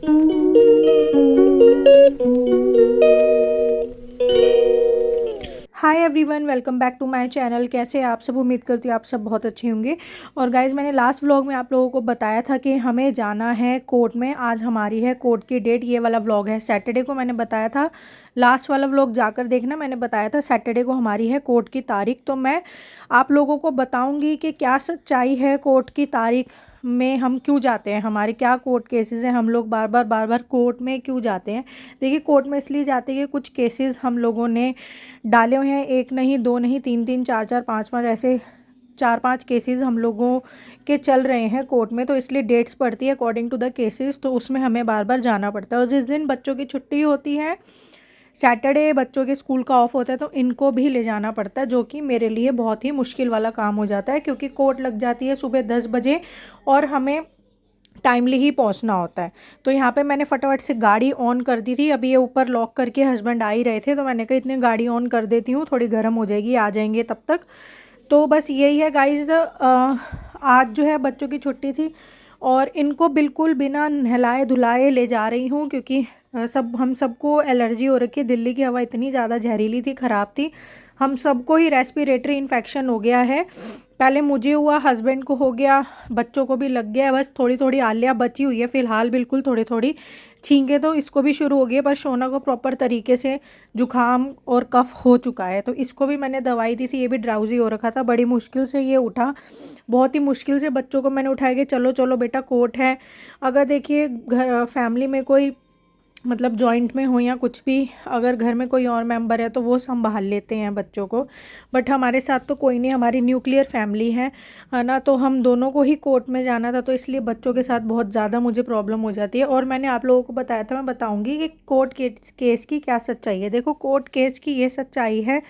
Hi everyone, welcome back to my channel. कैसे हैं आप सब? उम्मीद करती हूँ आप सब बहुत अच्छे होंगे। और गाइज़, मैंने लास्ट व्लॉग में आप लोगों को बताया था कि हमें जाना है कोर्ट में। आज हमारी है कोर्ट की डेट। ये वाला व्लॉग है सैटरडे को, मैंने बताया था। लास्ट वाला व्लॉग जाकर देखना, मैंने बताया था सैटरडे को हमारी है कोर्ट की तारीख। तो मैं आप लोगों को बताऊँगी कि क्या सच्चाई है कोर्ट की तारीख में, हम क्यों जाते हैं, हमारे क्या कोर्ट केसेस हैं, हम लोग बार बार कोर्ट में क्यों जाते हैं। देखिए, कोर्ट में इसलिए जाते हैं कि कुछ केसेस हम लोगों ने डाले हुए हैं। एक नहीं, दो नहीं, तीन तीन, चार चार, पाँच पाँच, ऐसे चार पांच केसेस हम लोगों के चल रहे हैं कोर्ट में। तो इसलिए डेट्स पड़ती है अकॉर्डिंग टू द केसेस, तो उसमें हमें बार बार जाना पड़ता है। और जिस दिन बच्चों की छुट्टी होती है, सैटरडे बच्चों के स्कूल का ऑफ होता है, तो इनको भी ले जाना पड़ता है, जो कि मेरे लिए बहुत ही मुश्किल वाला काम हो जाता है, क्योंकि कोर्ट लग जाती है सुबह 10 बजे और हमें टाइमली ही पहुंचना होता है। तो यहाँ पे मैंने फटाफट से गाड़ी ऑन कर दी थी। अभी ये ऊपर लॉक करके हस्बैंड आ ही रहे थे, तो मैंने कहा इतनी गाड़ी ऑन कर देती हूँ, थोड़ी गर्म हो जाएगी, आ जाएंगे तब तक। तो बस यही है गाइज, आज जो है बच्चों की छुट्टी थी और इनको बिल्कुल बिना नहलाए धुलाए ले जा रही हूँ, क्योंकि हम सबको एलर्जी हो रखी है। दिल्ली की हवा इतनी ज़्यादा जहरीली थी, ख़राब थी, हम सबको ही रेस्पिरेटरी इन्फेक्शन हो गया है। पहले मुझे हुआ, हस्बैंड को हो गया, बच्चों को भी लग गया है। बस थोड़ी थोड़ी आलिया बची हुई है फ़िलहाल, बिल्कुल थोड़ी थोड़ी छींके तो इसको भी शुरू हो गई है। पर शोना को प्रॉपर तरीके से जुकाम और कफ हो चुका है, तो इसको भी मैंने दवाई दी थी। ये भी ड्राउजी हो रखा था, बड़ी मुश्किल से ये उठा, बहुत ही मुश्किल से बच्चों को मैंने उठाया कि चलो चलो बेटा कोर्ट है। अगर देखिए घर फैमिली में कोई मतलब जॉइंट में हो या कुछ भी, अगर घर में कोई और मेंबर है तो वो संभाल लेते हैं बच्चों को, बट हमारे साथ तो कोई नहीं, हमारी न्यूक्लियर फैमिली है ना। तो हम दोनों को ही कोर्ट में जाना था, तो इसलिए बच्चों के साथ बहुत ज़्यादा मुझे प्रॉब्लम हो जाती है। और मैंने आप लोगों को बताया था, मैं बताऊँगी कि कोर्ट केस की क्या सच्चाई है। देखो, कोर्ट केस की ये सच्चाई है,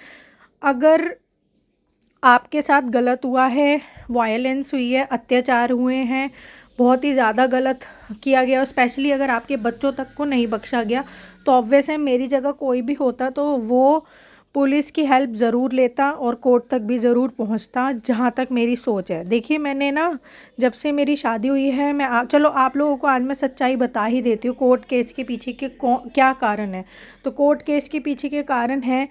अगर आपके साथ गलत हुआ है, वायलेंस हुई है, अत्याचार हुए हैं, बहुत ही ज़्यादा गलत किया गया, और स्पेशली अगर आपके बच्चों तक को नहीं बख्शा गया, तो ऑब्वियस है मेरी जगह कोई भी होता तो वो पुलिस की हेल्प ज़रूर लेता और कोर्ट तक भी ज़रूर पहुंचता, जहां तक मेरी सोच है। देखिए, मैंने ना जब से मेरी शादी हुई है, चलो आप लोगों को आज मैं सच्चाई बता ही देती हूँ कोर्ट केस के पीछे के क्या कारण है। तो कोर्ट केस के पीछे के कारण है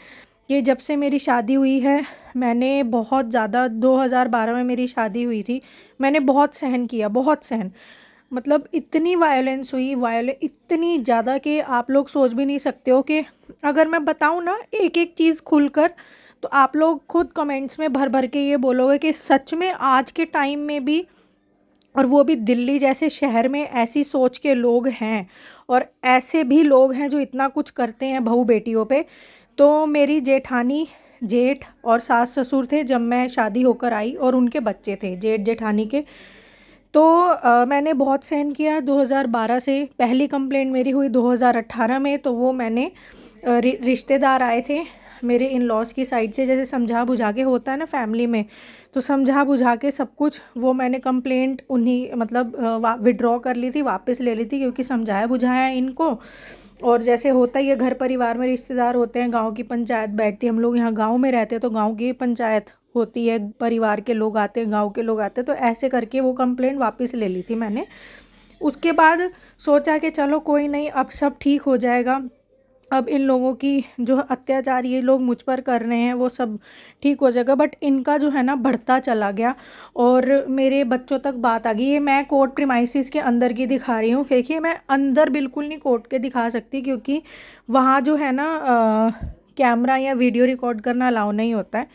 कि जब से मेरी शादी हुई है, मैंने बहुत ज़्यादा, 2012 में मेरी शादी हुई थी, मैंने बहुत सहन किया, बहुत सहन, मतलब इतनी वायलेंस हुई, इतनी ज़्यादा कि आप लोग सोच भी नहीं सकते हो। कि अगर मैं बताऊँ ना एक एक चीज़ खुलकर, तो आप लोग खुद कमेंट्स में भर भर के ये बोलोगे कि सच में आज के टाइम में भी, और वो भी दिल्ली जैसे शहर में, ऐसी सोच के लोग हैं और ऐसे भी लोग हैं जो इतना कुछ करते हैं बहू बेटियों पे। तो मेरी जेठानी, जेठ और सास ससुर थे जब मैं शादी होकर आई, और उनके बच्चे थे जेठ जेठानी के। तो मैंने बहुत सहन किया 2012 से। पहली कंप्लेंट मेरी हुई 2018 में, तो वो मैंने रिश्तेदार आए थे मेरे इन लॉज की साइड से, जैसे समझा बुझा के होता है ना फैमिली में, तो समझा बुझा के सब कुछ वो मैंने कंप्लेंट उन्हीं मतलब विड्रॉ कर ली थी, वापस ले ली थी, क्योंकि समझाया बुझाया इनको। और जैसे होता ही है घर परिवार में, रिश्तेदार होते हैं, गांव की पंचायत बैठती है, हम लोग यहाँ गांव में रहते हैं तो गांव की पंचायत होती है, परिवार के लोग आते हैं, गांव के लोग आते हैं, तो ऐसे करके वो कंप्लेंट वापस ले ली थी मैंने। उसके बाद सोचा कि चलो कोई नहीं, अब सब ठीक हो जाएगा, अब इन लोगों की जो अत्याचार ये लोग मुझ पर कर रहे हैं वो सब ठीक हो जाएगा। बट इनका जो है ना बढ़ता चला गया, और मेरे बच्चों तक बात आ गई। ये मैं कोर्ट प्रीमाइसिस के अंदर की दिखा रही हूँ। देखिए, मैं अंदर बिल्कुल नहीं कोर्ट के दिखा सकती, क्योंकि वहाँ जो है ना कैमरा या वीडियो रिकॉर्ड करना अलाउ नहीं होता है।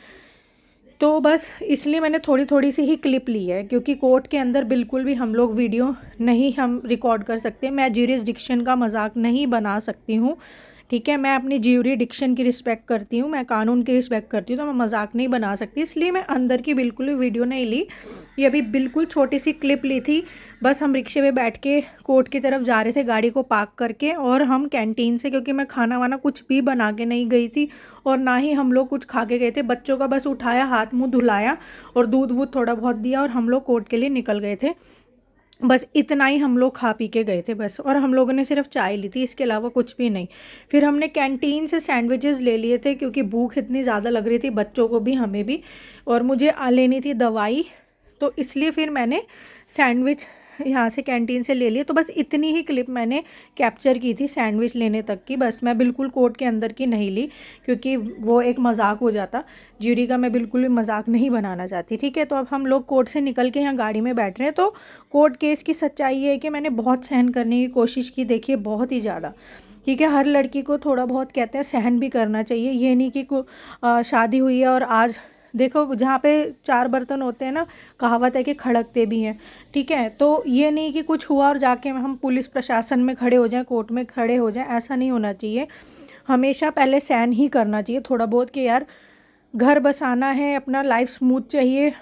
तो बस इसलिए मैंने थोड़ी थोड़ी सी ही क्लिप ली है, क्योंकि कोर्ट के अंदर बिल्कुल भी हम लोग वीडियो नहीं हम रिकॉर्ड कर सकते। मैं ज्यूरिसडिक्शन का मजाक नहीं बना सकती हूँ, ठीक है। मैं अपनी ज्यूरिडिक्शन की रिस्पेक्ट करती हूँ, मैं कानून की रिस्पेक्ट करती हूँ, तो मैं मजाक नहीं बना सकती, इसलिए मैं अंदर की बिल्कुल भी वीडियो नहीं ली। ये अभी बिल्कुल छोटी सी क्लिप ली थी। बस हम रिक्शे पे बैठ के कोर्ट की तरफ जा रहे थे, गाड़ी को पार्क करके, और हम कैंटीन से, क्योंकि मैं खाना वाना कुछ भी बना के नहीं गई थी और ना ही हम लोग कुछ खा के गए थे, बच्चों का बस उठाया, हाथ मुंह धुलाया और दूध वूध थोड़ा बहुत दिया, और हम लोग कोर्ट के लिए निकल गए थे। बस इतना ही हम लोग खा पी के गए थे बस, और हम लोगों ने सिर्फ चाय ली थी, इसके अलावा कुछ भी नहीं। फिर हमने कैंटीन से सैंडविचेस ले लिए थे, क्योंकि भूख इतनी ज़्यादा लग रही थी, बच्चों को भी हमें भी, और मुझे लेनी थी दवाई, तो इसलिए फिर मैंने सैंडविच यहाँ से कैंटीन से ले लिए। तो बस इतनी ही क्लिप मैंने कैप्चर की थी सैंडविच लेने तक की, बस मैं बिल्कुल कोर्ट के अंदर की नहीं ली, क्योंकि वो एक मजाक हो जाता। ज्यूरी का मैं बिल्कुल भी मजाक नहीं बनाना चाहती, ठीक है। तो अब हम लोग कोर्ट से निकल के यहाँ गाड़ी में बैठ रहे हैं। तो कोर्ट केस की सच्चाई ये है कि मैंने बहुत सहन करने की कोशिश की, देखिए बहुत ही ज़्यादा, ठीक है। हर लड़की को थोड़ा बहुत कहते हैं सहन भी करना चाहिए, ये नहीं कि शादी हुई है और आज देखो जहाँ पे 4 बर्तन होते हैं ना, कहावत है कि खड़कते भी हैं, ठीक है। तो ये नहीं कि कुछ हुआ और जाके हम पुलिस प्रशासन में खड़े हो जाएं, कोर्ट में खड़े हो जाएं, ऐसा नहीं होना चाहिए। हमेशा पहले सहन ही करना चाहिए थोड़ा बहुत, कि यार घर बसाना है, अपना लाइफ स्मूथ चाहिए,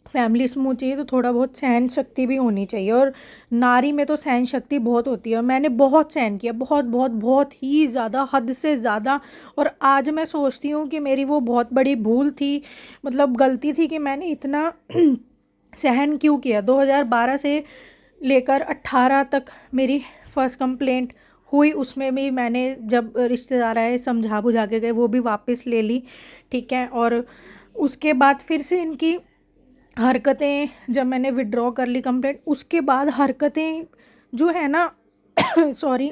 फैमिली स्मूथ चाहिए, तो थोड़ा बहुत सहन शक्ति भी होनी चाहिए। और नारी में तो सहन शक्ति बहुत होती है, और मैंने बहुत सहन किया, बहुत बहुत बहुत ही ज़्यादा, हद से ज़्यादा। और आज मैं सोचती हूँ कि मेरी वो बहुत बड़ी भूल थी, मतलब गलती थी, कि मैंने इतना सहन क्यों किया। 2012 से लेकर 18 तक मेरी फर्स्ट कंप्लेंट हुई, उसमें भी मैंने जब रिश्तेदार आए समझा बुझा के गए, वो भी वापस ले ली, ठीक है। और उसके बाद फिर से इनकी हरकतें, जब मैंने विड्रॉ कर ली कंप्लेंट, उसके बाद हरकतें जो है ना सॉरी,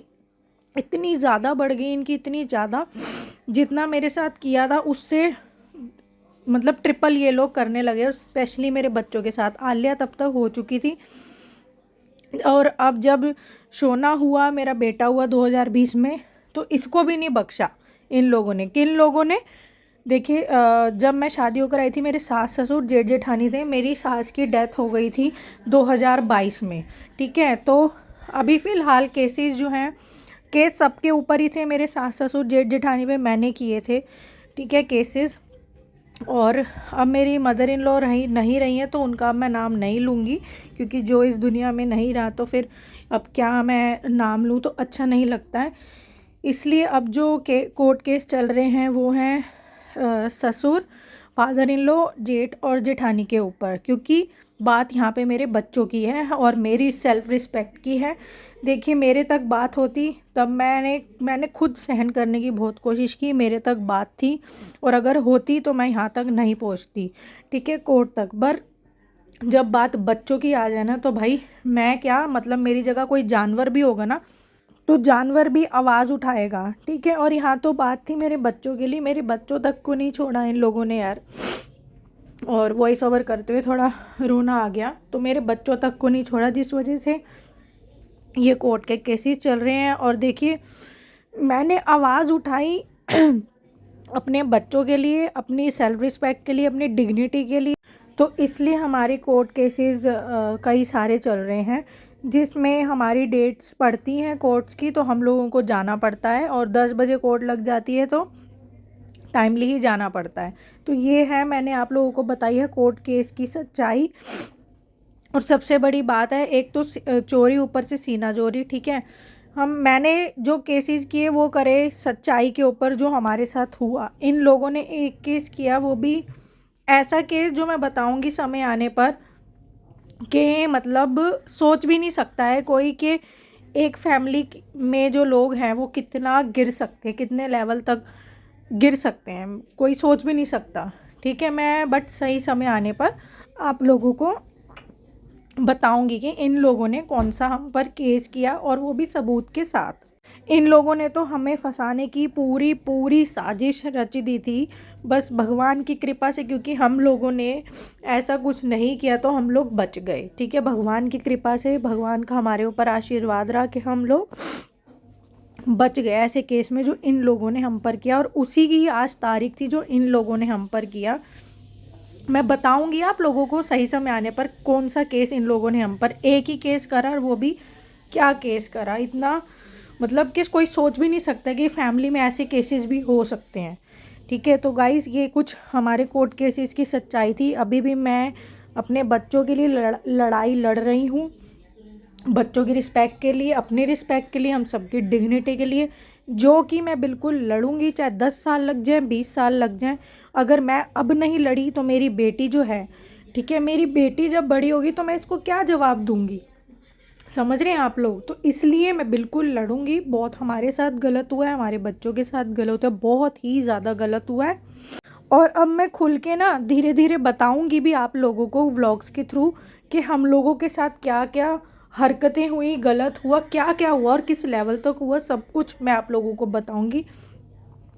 इतनी ज़्यादा बढ़ गई इनकी, इतनी ज़्यादा, जितना मेरे साथ किया था उससे मतलब ट्रिपल ये लोग करने लगे। और स्पेशली मेरे बच्चों के साथ, आलिया तब तक हो चुकी थी, और अब जब शोना हुआ, मेरा बेटा हुआ 2020 में, तो इसको भी नहीं बख्शा इन लोगों ने। किन लोगों ने? देखिए, जब मैं शादी होकर आई थी, मेरे सास ससुर जेठ जेठानी थे। मेरी सास की डेथ हो गई थी 2022 में, ठीक है। तो अभी फ़िलहाल केसेस जो हैं, केस सबके ऊपर ही थे, मेरे सास ससुर जेठ जेठानी पे मैंने किए थे, ठीक है, केसेस। और अब मेरी मदर इन लॉ नहीं रही हैं, तो उनका मैं नाम नहीं लूँगी, क्योंकि जो इस दुनिया में नहीं रहा, तो फिर अब क्या मैं नाम लूँ, तो अच्छा नहीं लगता है। इसलिए अब जो कोर्ट केस चल रहे हैं वो हैं ससुर, फादर इन लॉ, जेठ और जेठानी के ऊपर, क्योंकि बात यहाँ पे मेरे बच्चों की है और मेरी सेल्फ रिस्पेक्ट की है। देखिए, मेरे तक बात होती तब मैंने खुद सहन करने की बहुत कोशिश की, मेरे तक बात थी, और अगर होती तो मैं यहाँ तक नहीं पहुँचती, ठीक है, कोर्ट तक। पर जब बात बच्चों की आ जाए ना, तो भाई मैं क्या, मतलब मेरी जगह कोई जानवर भी होगा ना, तो जानवर भी आवाज़ उठाएगा, ठीक है। और यहाँ तो बात थी मेरे बच्चों के लिए, मेरे बच्चों तक को नहीं छोड़ा इन लोगों ने यार। और वॉइस ओवर करते हुए थोड़ा रोना आ गया, तो मेरे बच्चों तक को नहीं छोड़ा, जिस वजह से ये कोर्ट के केसेस चल रहे हैं। और देखिए, मैंने आवाज़ उठाई अपने बच्चों के लिए, अपनी सेल्फ रिस्पेक्ट के लिए, अपनी डिग्निटी के लिए, तो इसलिए हमारे कोर्ट केसेस कई सारे चल रहे हैं, जिसमें हमारी डेट्स पड़ती हैं कोर्ट्स की, तो हम लोगों को जाना पड़ता है। और 10 बजे कोर्ट लग जाती है, तो टाइमली ही जाना पड़ता है। तो ये है, मैंने आप लोगों को बताई है कोर्ट केस की सच्चाई। और सबसे बड़ी बात है, एक तो चोरी, ऊपर से सीना चोरी, ठीक है। मैंने जो केसेस किए वो करे सच्चाई के ऊपर, जो हमारे साथ हुआ। इन लोगों ने एक केस किया, वो भी ऐसा केस जो मैं बताऊंगी समय आने पर, कि मतलब सोच भी नहीं सकता है कोई कि एक फैमिली में जो लोग हैं वो कितना गिर सकते हैं, कितने लेवल तक गिर सकते हैं, कोई सोच भी नहीं सकता, ठीक है। मैं बट सही समय आने पर आप लोगों को बताऊंगी कि इन लोगों ने कौन सा हम पर केस किया, और वो भी सबूत के साथ। इन लोगों ने तो हमें फंसाने की पूरी पूरी साजिश रच दी थी, बस भगवान की कृपा से, क्योंकि हम लोगों ने ऐसा कुछ नहीं किया तो हम लोग बच गए, ठीक है। भगवान की कृपा से, भगवान का हमारे ऊपर आशीर्वाद रहा कि हम लोग बच गए ऐसे केस में जो इन लोगों ने हम पर किया। और उसी की आज तारीख थी जो इन लोगों ने हम पर किया। मैं बताऊंगी आप लोगों को सही समय आने पर कौन सा केस इन लोगों ने हम पर, एक ही केस करा, और वो भी क्या केस करा, इतना मतलब कि कोई सोच भी नहीं सकता कि फैमिली में ऐसे केसेस भी हो सकते हैं, ठीक है। तो गाइस, ये कुछ हमारे कोर्ट केसेस की सच्चाई थी। अभी भी मैं अपने बच्चों के लिए लड़ाई लड़ रही हूँ, बच्चों की रिस्पेक्ट के लिए, अपनी रिस्पेक्ट के लिए, हम सबकी डिग्निटी के लिए, जो कि मैं बिल्कुल लड़ूंगी, चाहे 10 साल लग जाएं, 20 साल लग जाएं। अगर मैं अब नहीं लड़ी तो मेरी बेटी जो है, ठीक है, मेरी बेटी जब बड़ी होगी तो मैं इसको क्या जवाब दूंगी, समझ रहे हैं आप लोग। तो इसलिए मैं बिल्कुल लड़ूंगी। बहुत हमारे साथ गलत हुआ है, हमारे बच्चों के साथ गलत हुआ है, बहुत ही ज़्यादा गलत हुआ है। और अब मैं खुल के ना धीरे धीरे बताऊंगी भी आप लोगों को व्लॉग्स के थ्रू कि हम लोगों के साथ क्या क्या हरकतें हुई, गलत हुआ, क्या क्या हुआ और किस लेवल तक हुआ, सब कुछ मैं आप लोगों को बताऊंगी।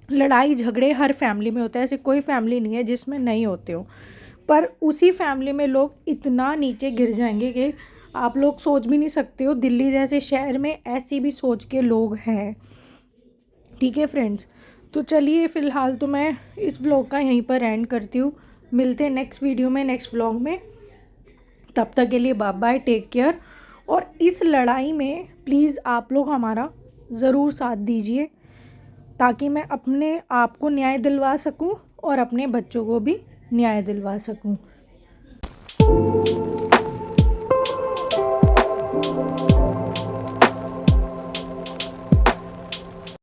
लड़ाई झगड़े हर फैमिली में होता है, ऐसी कोई फैमिली नहीं है जिसमें नहीं होते हो, पर उसी फैमिली में लोग इतना नीचे गिर जाएंगे कि आप लोग सोच भी नहीं सकते हो। दिल्ली जैसे शहर में ऐसी भी सोच के लोग हैं। ठीक है फ्रेंड्स, तो चलिए फ़िलहाल तो मैं इस व्लॉग का यहीं पर एंड करती हूँ। मिलते हैं नेक्स्ट वीडियो में, नेक्स्ट व्लॉग में। तब तक के लिए बाय बाय, टेक केयर। और इस लड़ाई में प्लीज़ आप लोग हमारा ज़रूर साथ दीजिए, ताकि मैं अपने आप को न्याय दिलवा सकूं और अपने बच्चों को भी न्याय दिलवा सकूं।